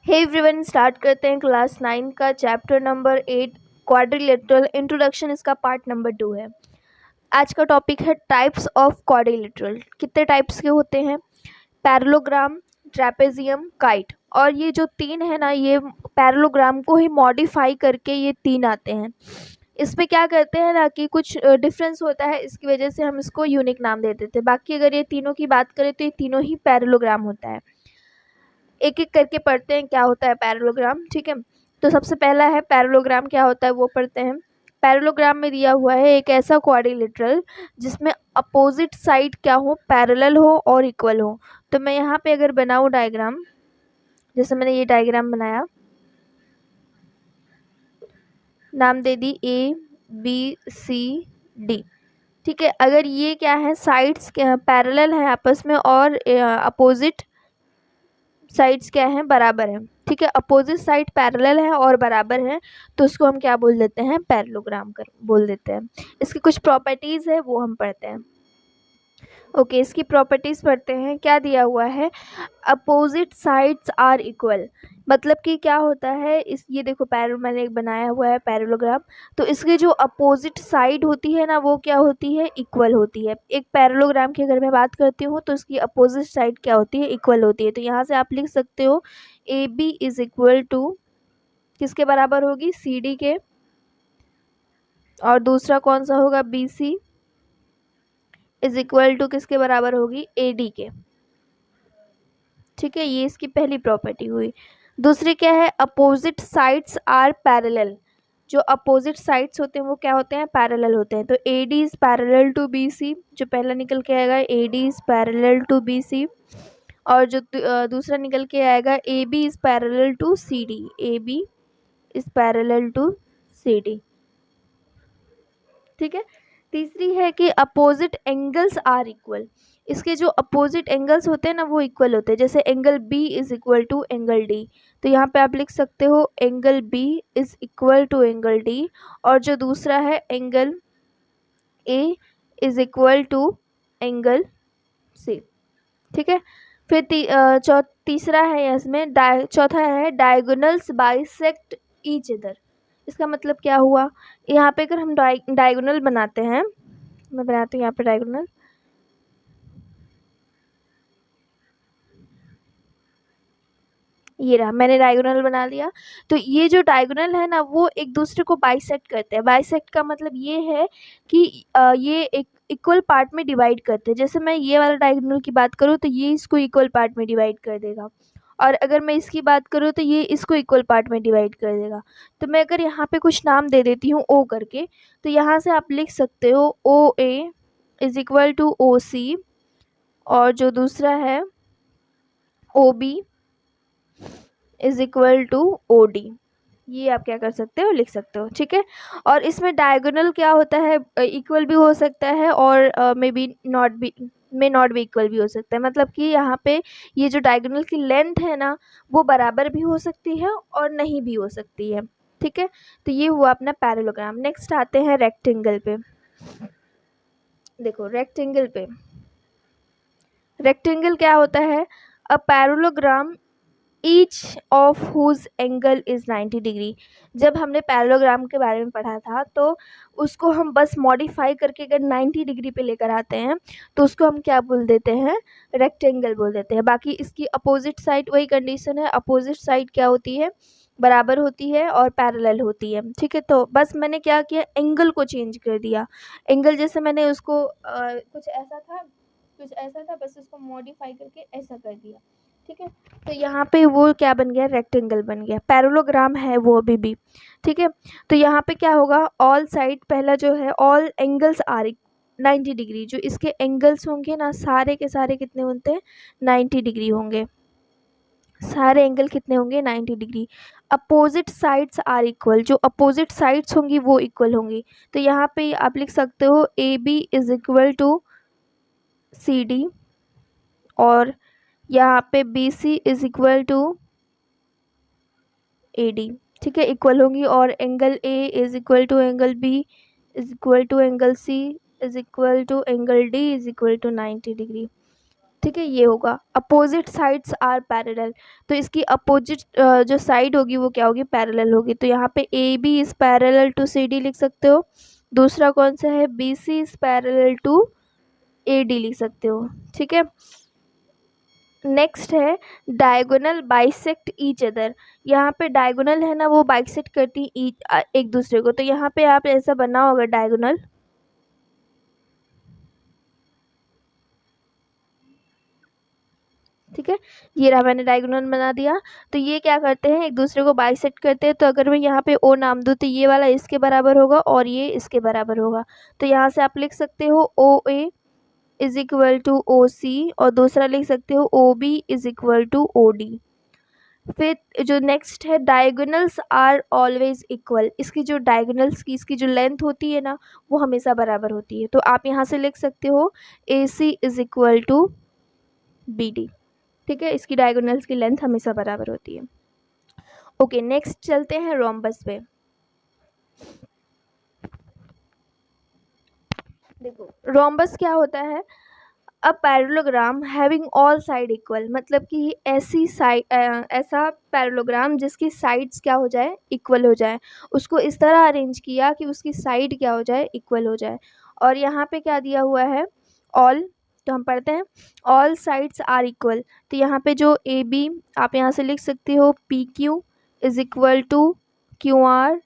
Hey everyone, start करते हैं class 9 का चैप्टर नंबर 8 क्वाड्रिलेटरल इंट्रोडक्शन। इसका पार्ट नंबर 2 है। आज का टॉपिक है टाइप्स ऑफ क्वाड्रिलेटरल। कितने टाइप्स के होते हैं? Parallelogram, trapezium, kite. और ये जो तीन है ना, ये पैरेललोग्राम को ही मॉडिफाई करके ये तीन आते हैं। इसमें क्या करते हैं ना कि कुछ डिफरेंस होता है, इसकी वजह से हम इसको यूनिक नाम दे देते हैं। बाकी अगर ये तीनों की बात करें तो ये तीनों ही पैरेललोग्राम होता है। एक एक करके पढ़ते हैं क्या होता है पैरेललोग्राम। ठीक है, तो सबसे पहला है पैरेललोग्राम क्या होता है वो पढ़ते हैं। पैरेललोग्राम में दिया हुआ है एक ऐसा क्वाड्रिलेटरल जिसमें अपोजिट साइड क्या हो, पैरेलल हो और इक्वल हो। तो मैं यहाँ पे अगर बनाऊँ डायग्राम, जैसे मैंने ये डायग्राम बनाया, नाम दे दी ए बी सी डी। ठीक है, अगर ये क्या है, साइड्स पैरेलल है आपस में और अपोजिट साइड्स क्या हैं, बराबर हैं। ठीक है, अपोजिट साइड पैरेलल है और बराबर है, तो उसको हम क्या बोल देते हैं, पैरेललोग्राम कर बोल देते हैं। इसकी कुछ प्रॉपर्टीज़ है वो हम पढ़ते हैं। ओके, इसकी प्रॉपर्टीज़ पढ़ते हैं। क्या दिया हुआ है, अपोजिट साइड्स आर इक्वल। मतलब कि क्या होता है, इस ये देखो मैंने एक बनाया हुआ है पैरेललोग्राम। तो इसकी जो अपोजिट साइड होती है ना, वो क्या होती है, इक्वल होती है। एक पैरेललोग्राम की अगर मैं बात करती हूँ तो इसकी अपोजिट साइड क्या होती है, इक्वल होती है। तो यहाँ से आप लिख सकते हो A B is equal to किसके बराबर होगी, सी डी के। और दूसरा कौन सा होगा, B C is equal to किसके बराबर होगी, ए डी के। ठीक है, ये इसकी पहली प्रॉपर्टी हुई। दूसरी क्या है, अपोजिट साइड्स आर पैरेलल। जो अपोजिट साइड्स होते हैं वो क्या होते हैं, पैरेलल होते हैं। तो A D is parallel to B C, जो पहला निकल के आएगा A D is parallel to B C. और जो दूसरा निकल के आएगा A B is parallel to C D, A B is parallel to C D. ठीक है, तीसरी है कि अपोजिट एंगल्स आर इक्वल। इसके जो अपोजिट एंगल्स होते हैं ना वो इक्वल होते हैं। जैसे angle B is equal to angle D, तो यहाँ पे आप लिख सकते हो angle B is equal to angle D. और जो दूसरा है angle A is equal to angle C. ठीक है, फिर तीसरा है इसमें चौथा है डायगोनल्स बाइसेक्ट ईच अदर। इसका मतलब क्या हुआ, यहाँ पे अगर हम डायगोनल बनाते हैं, मैं बनाती हूँ यहाँ पे डायगोनल। ये रहा, मैंने डायगोनल बना लिया। तो ये जो डायगोनल है ना वो एक दूसरे को बाइसेक्ट करते हैं। बाइसेक्ट का मतलब ये है कि ये एक इक्वल पार्ट में डिवाइड करते हैं। जैसे मैं ये वाला डायगोनल की बात करूँ तो ये इसको इक्वल पार्ट में डिवाइड कर देगा, और अगर मैं इसकी बात करूँ तो ये इसको इक्वल पार्ट में डिवाइड कर देगा। तो मैं अगर यहाँ पे कुछ नाम दे देती हूँ ओ करके, तो यहाँ से आप लिख सकते हो O A is equal to O C, और जो दूसरा है O B is equal to O D. ये आप क्या कर सकते हो, लिख सकते हो। ठीक है, और इसमें डायगोनल क्या होता है, इक्वल भी हो सकता है और मे बी नॉट भी इक्वल भी हो सकता है। मतलब कि यहाँ पे ये जो डायगोनल की लेंथ है ना वो बराबर भी हो सकती है और नहीं भी हो सकती है। ठीक है, तो ये हुआ अपना पैरेललोग्राम। नेक्स्ट आते हैं रेक्टेंगल पे। देखो रेक्टेंगल क्या होता है, a parallelogram each of whose angle is 90 degree. जब हमने पैरेललोग्राम के बारे में पढ़ा था तो उसको हम बस मॉडिफाई करके अगर 90 डिग्री पे लेकर आते हैं तो उसको हम क्या बोल देते हैं, रेक्टेंगल बोल देते हैं। बाकी इसकी अपोजिट साइड वही कंडीशन है, अपोजिट साइड क्या होती है, बराबर होती है और पैरेलल होती है। ठीक है, तो बस मैंने क्या किया, एंगल को चेंज कर दिया। एंगल जैसे मैंने उसको कुछ ऐसा था, बस उसको मॉडिफाई करके ऐसा कर दिया। ठीक है, तो यहाँ पे वो क्या बन गया, रेक्टेंगल बन गया। पैरेललोग्राम है वो अभी भी। ठीक है, तो यहाँ पे क्या होगा, ऑल साइड पहला जो है, ऑल एंगल्स आर 90 डिग्री। जो इसके एंगल्स होंगे ना सारे के सारे कितने होते हैं, 90 डिग्री होंगे। सारे एंगल कितने होंगे, 90 degree. Opposite sides are equal, जो अपोजिट साइड्स होंगी वो इक्वल होंगी। तो यहाँ पे आप लिख सकते हो A B is equal to C D, और यहाँ पे B C is equal to A D. ठीक है, इक्वल होंगी। और angle A is equal to angle B is equal to angle C is equal to angle D is equal to 90 degree. ठीक है, ये होगा अपोजिट साइड्स आर पैरेलल। तो इसकी अपोजिट जो साइड होगी वो क्या होगी, पैरेलल होगी। तो यहाँ पे A B is parallel to C D लिख सकते हो। दूसरा कौन सा है, B C is parallel to A D लिख सकते हो। ठीक है, नेक्स्ट है डायगोनल बाइसेक्ट ईच अदर। यहाँ पे डायगोनल है ना, वो बाइसेक्ट करती एक दूसरे को। तो यहाँ पे आप ऐसा बना होगा डायगोनल, ठीक है, ये रहा मैंने डायगोनल बना दिया। तो ये क्या करते हैं, एक दूसरे को बाइसेक्ट करते हैं। तो अगर मैं यहाँ पे ओ नाम दूँ तो ये वाला इसके बराबर होगा और ये इसके बराबर होगा। तो यहाँ से आप लिख सकते हो O A is equal to O C, और दूसरा लिख सकते हो O B is equal to O D. फिर जो नेक्स्ट है डायगोनल्स आर ऑलवेज इक्वल। इसकी जो डायगोनल्स की इसकी जो लेंथ होती है ना, वो हमेशा बराबर होती है। तो आप यहाँ से लिख सकते हो A C is equal to B D. ठीक है, इसकी डायगोनल्स की लेंथ हमेशा बराबर होती है। ओके, नेक्स्ट चलते हैं रोम्बस पे। देखो रोम्बस क्या होता है, a parallelogram having all side equal. मतलब कि ऐसी साइड ऐसा पैरेललोग्राम जिसकी साइड्स क्या हो जाए, इक्वल हो जाए। उसको इस तरह अरेंज किया कि उसकी साइड क्या हो जाए, इक्वल हो जाए। और यहाँ पे क्या दिया हुआ है, ऑल। तो हम पढ़ते हैं ऑल साइड्स आर इक्वल। तो यहाँ पे जो ए बी आप यहाँ से लिख सकते हो P Q is equal to Q R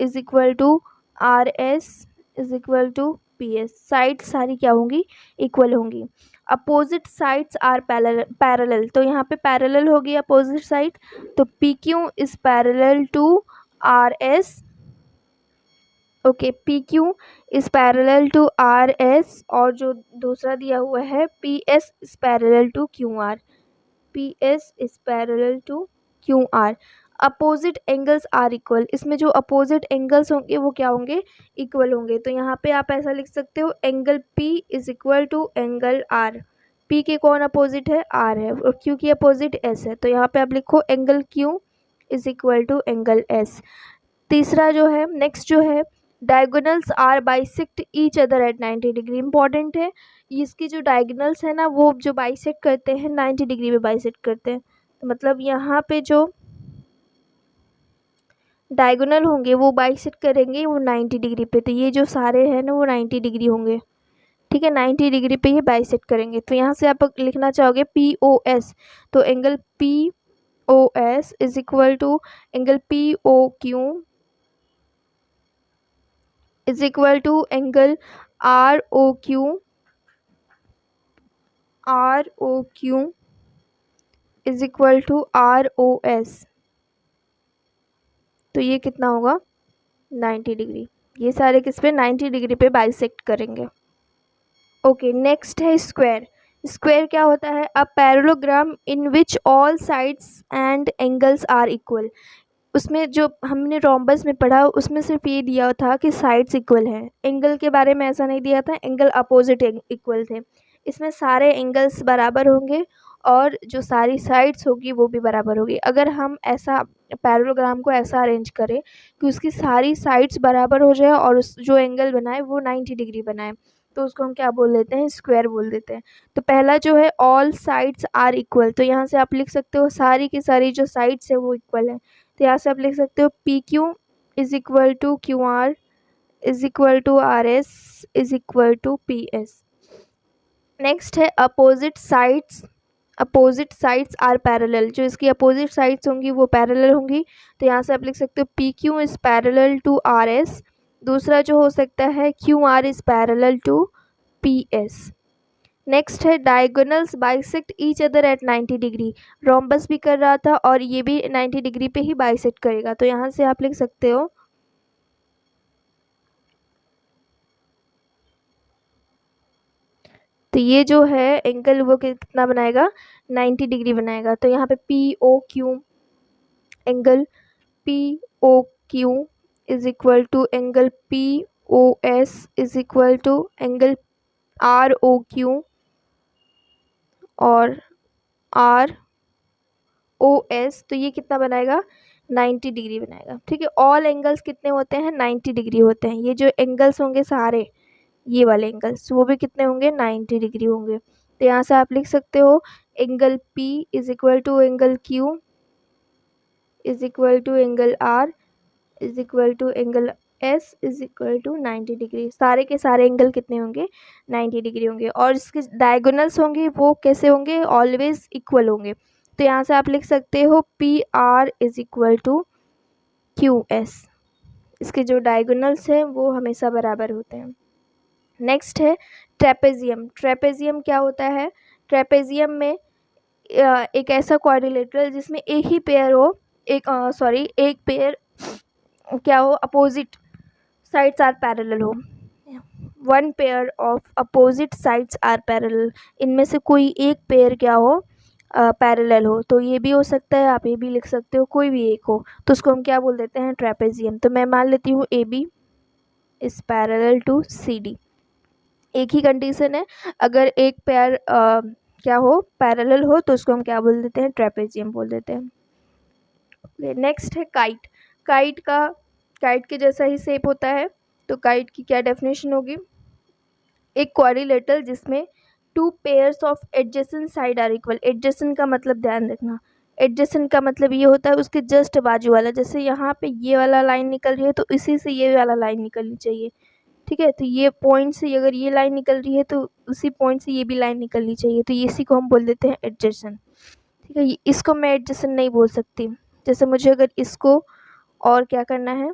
is equal to R S is equal to P S. Side सारी क्या होंगी, इक्वल होंगी। Opposite sides are parallel. तो यहाँ पे पैरेलल होगी अपोजिट साइड। तो P Q is parallel to R S. Okay, P Q is parallel to R S, और जो दूसरा दिया हुआ है P S is parallel to Q R. P S is parallel to Q R. Opposite angles are equal. इसमें जो opposite angles होंगे वो क्या होंगे, इक्वल होंगे। तो यहाँ पे आप ऐसा लिख सकते हो angle P is equal to angle R. P के कौन अपोजिट है, आर है, और क्यू की अपोजिट एस है। तो यहाँ पे आप लिखो angle Q is equal to angle S. तीसरा जो है, नेक्स्ट जो है, diagonals are bisect each other at 90 degree. Important है, इसकी जो डायगोनल्स है ना, वो जो बाइसेक्ट करते हैं 90 डिग्री पे बाइसेक्ट करते हैं। तो मतलब यहाँ पे जो डायगोनल होंगे वो बाइसेक्ट करेंगे वो 90 डिग्री पे। तो ये जो सारे हैं ना वो 90 डिग्री होंगे। ठीक है, 90 डिग्री पे ये बाइसेक्ट करेंगे। तो यहाँ से आप लिखना चाहोगे पी ओ एस। तो angle P O S is equal to angle P O Q is equal to angle R O Q is equal to R O S. तो ये कितना होगा, 90 डिग्री। ये सारे किस पे, 90 डिग्री पे बाइसेक्ट करेंगे। ओके, नेक्स्ट है स्क्वायर। स्क्वायर क्या होता है, a parallelogram in which all sides and angles are equal. उसमें जो हमने रोम्बस में पढ़ा उसमें सिर्फ ये दिया था कि साइड्स इक्वल हैं, एंगल के बारे में ऐसा नहीं दिया था, एंगल अपोजिट इक्वल थे। इसमें सारे एंगल्स बराबर होंगे और जो सारी साइड्स होगी वो भी बराबर होगी। अगर हम ऐसा पैरेललोग्राम को ऐसा अरेंज करें कि उसकी सारी साइड्स बराबर हो जाए और उस जो एंगल बनाए वो 90 डिग्री बनाए, तो उसको हम क्या बोल देते हैं, स्क्वायर बोल देते हैं। तो पहला जो है ऑल साइड्स आर इक्वल। तो यहाँ से आप लिख सकते हो सारी की सारी जो साइड्स है वो इक्वल है। तो यहाँ से आप लिख सकते हो P Q is equal to Q R is equal to R S is equal to P S. Next है अपोजिट साइड्स आर पैरेलल। जो इसकी अपोजिट साइड्स होंगी वो पैरेलल होंगी। तो यहाँ से आप लिख सकते हो P Q is parallel to R S. दूसरा जो हो सकता है Q R is parallel to P S. Next है diagonals bisect each other at 90 degree. Rhombus भी कर रहा था और ये भी 90 डिग्री पे ही बाइसेक्ट करेगा। तो यहाँ से आप लिख सकते हो तो ये जो है एंगल वो कितना बनाएगा, 90 डिग्री बनाएगा। तो यहाँ पे P O Q angle P O Q is equal to angle P O S is equal to angle R O Q और आर ओ एस। तो ये कितना बनाएगा, 90 डिग्री बनाएगा। ठीक है, ऑल एंगल्स कितने होते हैं, 90 डिग्री होते हैं। ये जो एंगल्स होंगे सारे, ये वाले एंगल्स वो भी कितने होंगे, 90 डिग्री होंगे। तो यहाँ से आप लिख सकते हो angle P is equal to angle Q is equal to angle R is equal to angle S is equal to 90 degree. सारे के सारे एंगल कितने होंगे, 90 डिग्री होंगे, और इसके डायगोनल्स होंगे वो कैसे होंगे, ऑलवेज इक्वल होंगे। तो यहाँ से आप लिख सकते हो PR is equal to QS। इसके जो डायगोनल्स हैं वो हमेशा बराबर होते हैं। नेक्स्ट है ट्रेपेजियम। ट्रेपेजियम क्या होता है, ट्रेपेजियम में एक ऐसा क्वाड्रिलेटरल जिसमें एक ही पेयर हो, एक पेयर क्या हो, अपोजिट साइड्स आर पैरेलल हो, one pair of opposite sides are parallel, इनमें से कोई एक पेयर क्या हो, पैरेलल हो। तो ये भी हो सकता है, आप ये भी लिख सकते हो, कोई भी एक हो, तो उसको हम क्या बोल देते हैं, ट्रेपेजियम। तो मैं मान लेती हूँ AB is parallel to CD। एक ही कंडीशन है, अगर एक पेयर क्या हो, पैरेलल हो, तो उसको हम क्या बोल देते हैं, ट्रेपेजियम बोल देते हैं। नेक्स्ट है काइट। काइट के जैसा ही शेप होता है, तो काइट की क्या डेफिनेशन होगी, एक क्वाड्रिलेटरल जिसमें two pairs of adjacent side are equal. Adjacent का मतलब ध्यान रखना, एडजेसेंट का मतलब ये होता है उसके जस्ट बाजू वाला, जैसे यहाँ पे ये वाला लाइन निकल रही है तो इसी से ये वाला लाइन निकलनी चाहिए, ठीक है। तो ये पॉइंट से अगर ये लाइन निकल रही है तो उसी पॉइंट से ये भी लाइन निकलनी चाहिए, तो इसी को हम बोल देते हैं एडजेसेंट, ठीक है। इसको मैं एडजेसेंट नहीं बोल सकती, जैसे मुझे अगर इसको और क्या करना है,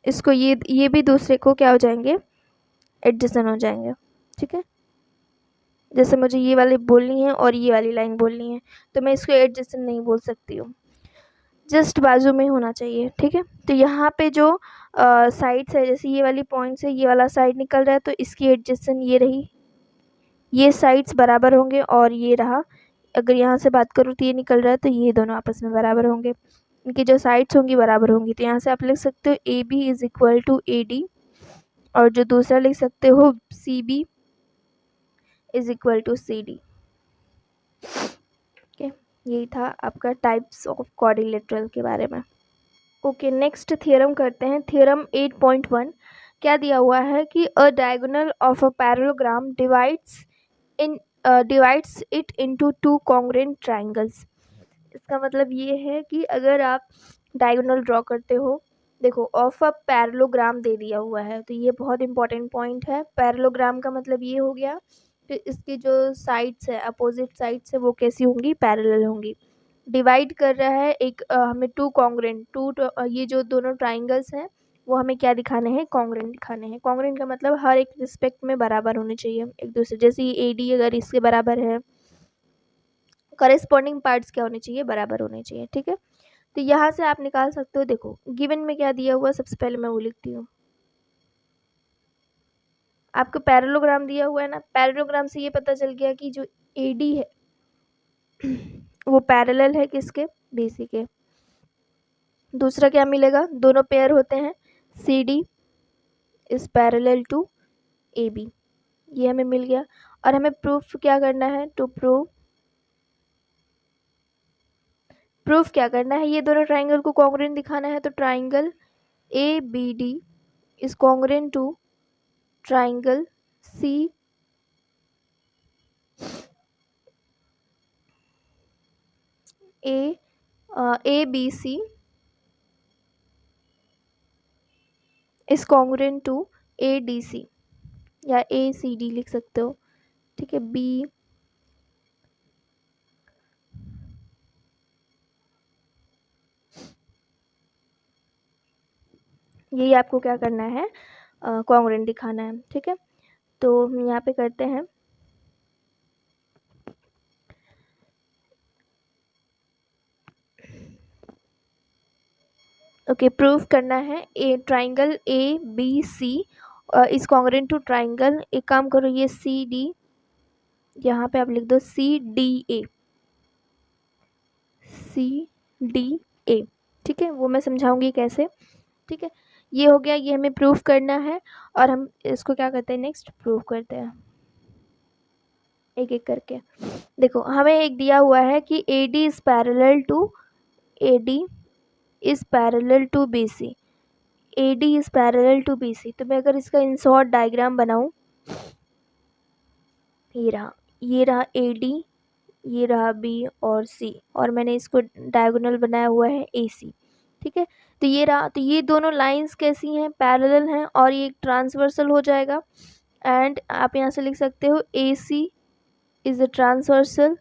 इसको ये भी दूसरे को क्या हो जाएंगे, एडजेसेंट हो जाएंगे, ठीक है। जैसे मुझे ये वाली बोलनी है और ये वाली लाइन बोलनी है, तो मैं इसको एडजेसेंट नहीं बोल सकती हूँ, जस्ट बाजू में होना चाहिए, ठीक है। तो यहाँ पे जो साइड्स है, जैसे ये वाली पॉइंट से ये वाला साइड निकल रहा है तो इसकी एडजेसेंट ये रही, ये साइड्स बराबर होंगे, और ये रहा, अगर यहाँ से बात करूँ तो ये निकल रहा है तो ये दोनों आपस में बराबर होंगे, इनकी जो साइड्स होंगी बराबर होंगी। तो यहाँ से आप लिख सकते हो AB is equal to AD, और जो दूसरा लिख सकते हो CB is equal to CD। Okay, यही था आपका टाइप्स ऑफ क्वाड्रिलेटरल के बारे में। ओके, नेक्स्ट थ्योरम करते हैं। थ्योरम 8.1 क्या दिया हुआ है कि अ diagonal of a parallelogram divides it into two congruent triangles. इसका मतलब ये है कि अगर आप डायगोनल ड्रॉ करते हो, देखो ऑफ अ पैरेललोग्राम दे दिया हुआ है, तो ये बहुत इंपॉर्टेंट पॉइंट है। पैरेललोग्राम का मतलब ये हो गया कि इसकी जो साइड्स है, अपोजिट साइड्स है, वो कैसी होंगी, पैरेलल होंगी। डिवाइड कर रहा है एक हमें टू कॉन्ग्रुएंट, ये जो दोनों ट्राइंगल्स हैं वो हमें क्या दिखाने हैं, कॉन्ग्रुएंट दिखाने हैं। कॉन्ग्रुएंट का मतलब हर एक रिस्पेक्ट में बराबर होने चाहिए एक दूसरे, जैसे ये AD अगर इसके बराबर है, करेस्पॉन्डिंग पार्ट्स क्या होने चाहिए, बराबर होने चाहिए, ठीक है। तो यहाँ से आप निकाल सकते हो, देखो गिवन में क्या दिया हुआ, सबसे पहले मैं वो लिखती हूँ। आपको पैरेललोग्राम दिया हुआ है ना, पैरेललोग्राम से ये पता चल गया कि जो AD है वो पैरेलल है किसके, BC के। दूसरा क्या मिलेगा, दोनों पेयर होते हैं, CD is parallel to AB, ये हमें मिल गया। और हमें प्रूफ क्या करना है, टू प्रूफ क्या करना है, ये दोनों ट्राइंगल को कॉन्ग्रुएंट दिखाना है। तो triangle ABD is congruent to triangle ABC is congruent to ADC, या ACD लिख सकते हो, ठीक है। B यही आपको क्या करना है, कॉन्ग्रुएंट दिखाना है, ठीक है। तो हम यहाँ पे करते हैं, ओके, प्रूफ करना है a triangle ABC is congruent to triangle, एक काम करो, ये CD यहाँ पे आप लिख दो CDA, ठीक है, वो मैं समझाऊंगी कैसे, ठीक है। ये हो गया, ये हमें प्रूफ करना है, और हम इसको क्या करते हैं, नेक्स्ट प्रूफ करते हैं एक एक करके। देखो हमें एक दिया हुआ है कि AD is parallel to BC, AD is parallel to BC। तो मैं अगर इसका इन शॉर्ट डायग्राम बनाऊं, ये रहा AD, ये रहा B और C, और मैंने इसको डायगोनल बनाया हुआ है AC। ठीक है, तो ये रहा, तो ये दोनों लाइंस कैसी हैं, पैरेलल हैं, और ये ट्रांसवर्सल हो जाएगा। एंड आप यहाँ से लिख सकते हो AC इज अ ट्रांसवर्सल।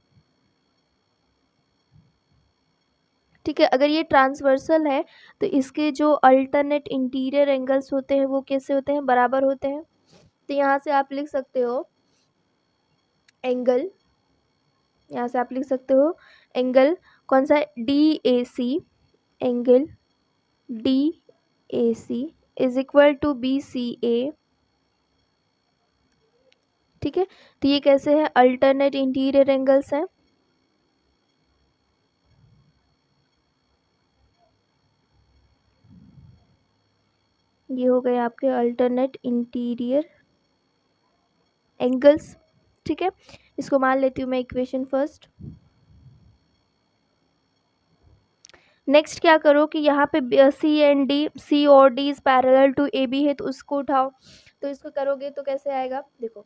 ठीक है, अगर ये ट्रांसवर्सल है तो इसके जो अल्टरनेट इंटीरियर एंगल्स होते हैं वो कैसे होते हैं, बराबर होते हैं। तो यहाँ से आप लिख सकते हो एंगल, यहाँ से आप लिख सकते हो एंगल कौन सा है, DAC, angle DAC is equal to BCA। ठीक है, तो ये कैसे है, अल्टरनेट इंटीरियर एंगल्स हैं। ये हो गए आपके अल्टरनेट इंटीरियर एंगल्स। ठीक है, इसको मान लेती हूँ मैं इक्वेशन फर्स्ट। नेक्स्ट क्या करो कि यहाँ पे सी एंड डी, सी और D is parallel to A B है, तो उसको उठाओ। तो इसको करोगे तो कैसे आएगा, देखो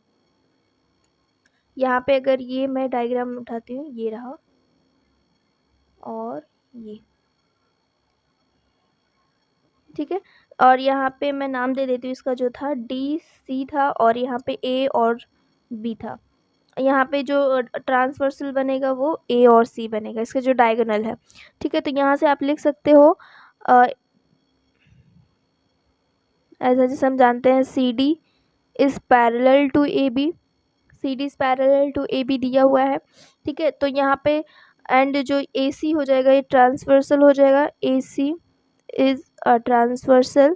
यहाँ पे अगर ये मैं डायग्राम उठाती हूँ, ये रहा और ये, ठीक है, और यहाँ पे मैं नाम दे देती हूँ इसका, जो था DC था, और यहाँ पे A और B था। यहाँ पे जो ट्रांसवर्सल बनेगा वो A और C बनेगा, इसका जो डायगोनल है। ठीक है, तो यहाँ से आप लिख सकते हो ऐसा, जैसे हम जानते हैं CD is parallel to AB, CD is parallel to AB दिया हुआ है। ठीक है, तो यहाँ पे एंड जो AC हो जाएगा ये ट्रांसवर्सल हो जाएगा, AC इज अ ट्रांसवर्सल।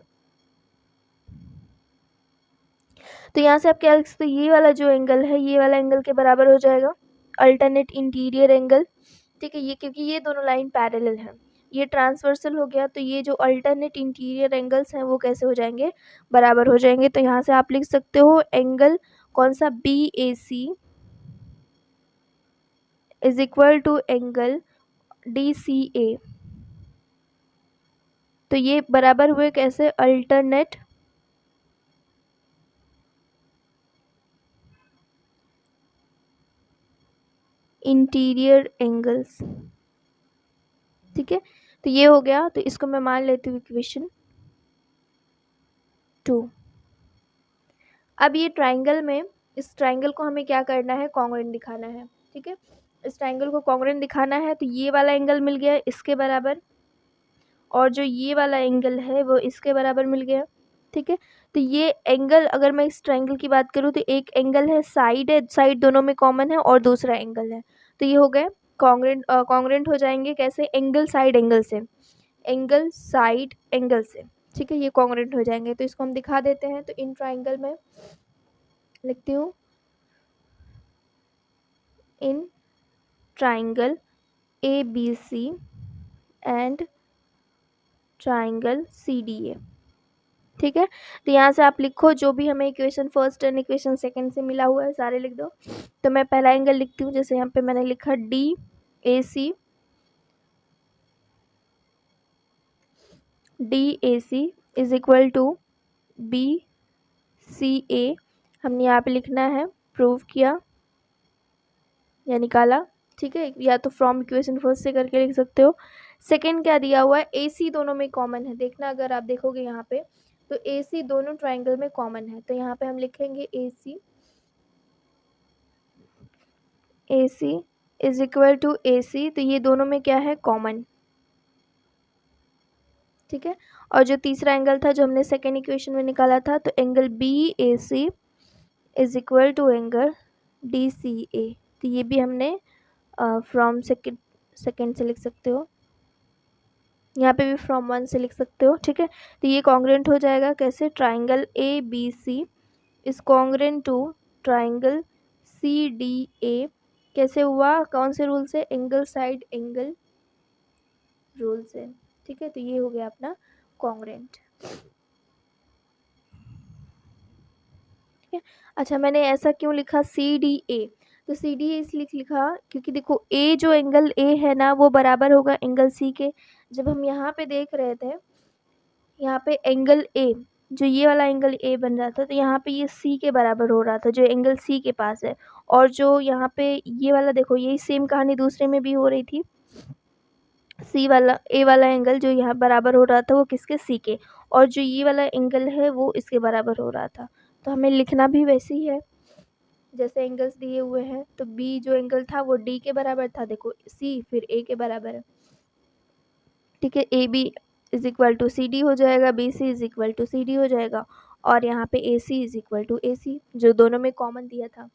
तो यहाँ से आप क्या लिख सकते हो, ये वाला जो एंगल है ये वाला एंगल के बराबर हो जाएगा अल्टरनेट इंटीरियर एंगल। ठीक है, ये क्योंकि ये दोनों लाइन पैरेलल हैं, ये ट्रांसवर्सल हो गया, तो ये जो अल्टरनेट इंटीरियर एंगल्स हैं वो कैसे हो जाएंगे, बराबर हो जाएंगे। तो यहाँ से आप लिख सकते हो एंगल कौन सा, BAC is equal to angle DCA। तो ये बराबर हुए कैसे, अल्टरनेट इंटीरियर एंगल्स। ठीक है, तो ये हो गया, तो इसको मैं मान लेती हूँ इक्वेशन 2। अब ये ट्राइंगल में, इस ट्राइंगल को हमें क्या करना है, कॉन्ग्रुएंट दिखाना है। ठीक है, इस ट्राइंगल को कॉन्ग्रुएंट दिखाना है, तो ये वाला एंगल मिल गया इसके बराबर, और जो ये वाला एंगल है वो इसके बराबर मिल गया। ठीक है, तो ये एंगल, अगर मैं इस ट्राइंगल की बात करूँ तो एक एंगल है साइड दोनों में कॉमन है, और दूसरा एंगल है, तो ये हो गए कॉन्ग्रुएंट हो जाएंगे कैसे, एंगल साइड एंगल से, एंगल साइड एंगल से। ठीक है, ये कॉन्ग्रुएंट हो जाएंगे, तो इसको हम दिखा देते हैं। तो इन ट्राइंगल में लिखती हूँ, in triangle ABC and triangle CDA। ठीक है, तो यहाँ से आप लिखो जो भी हमें equation first and equation second से मिला हुआ है सारे लिख दो। तो मैं पहला एंगल लिखती हूँ, जैसे यहाँ पे मैंने लिखा DAC is equal to BCA। हमने यहाँ पे लिखना है, प्रूव किया या निकाला। ठीक है, या तो फ्रॉम इक्वेशन फर्स्ट से करके लिख सकते हो। सेकंड क्या दिया हुआ है, AC दोनों में कॉमन है, देखना अगर आप देखोगे यहाँ पे तो AC दोनों ट्राइंगल में कॉमन है, तो यहाँ पे हम लिखेंगे AC is equal to AC, तो ये दोनों में क्या है, कॉमन। ठीक है, और जो तीसरा एंगल था जो हमने सेकेंड इक्वेशन में निकाला था, तो angle BAC is equal to angle DCA, तो ये भी हमने फ्रॉम सेकेंड से लिख सकते हो, यहाँ पे भी फ्रॉम 1 से लिख सकते हो। ठीक है, तो ये कॉन्ग्रुएंट हो जाएगा कैसे, triangle ABC is congruent to triangle CDA। कैसे हुआ, कौन से रूल से, एंगल साइड एंगल रूल से। ठीक है, तो ये हो गया अपना कॉन्ग्रुएंट। ठीक है, अच्छा मैंने ऐसा क्यों लिखा CDA, तो CDA इसलिए लिखा क्योंकि देखो A जो एंगल A है ना वो बराबर होगा एंगल C के। जब हम यहाँ पे देख रहे थे, यहाँ पे एंगल A जो ये वाला एंगल ए बन रहा था, तो यहाँ पे ये सी के बराबर हो रहा था, जो एंगल सी के पास है। और जो यहाँ पे ये वाला देखो, यही सेम कहानी दूसरे में भी हो रही थी। सी वाला ए वाला एंगल जो यहाँ बराबर हो रहा था वो किसके, सी के, और जो ये वाला एंगल है वो इसके बराबर हो रहा था। तो हमें लिखना भी वैसे ही है जैसे एंगल्स दिए हुए हैं। तो बी जो एंगल था वो डी के बराबर था, देखो सी फिर ए के बराबर है, ठीक है। A B is equal to C D हो जाएगा, B C is equal to C D हो जाएगा, और यहाँ पे A C is equal to A C, जो दोनों में कॉमन दिया था।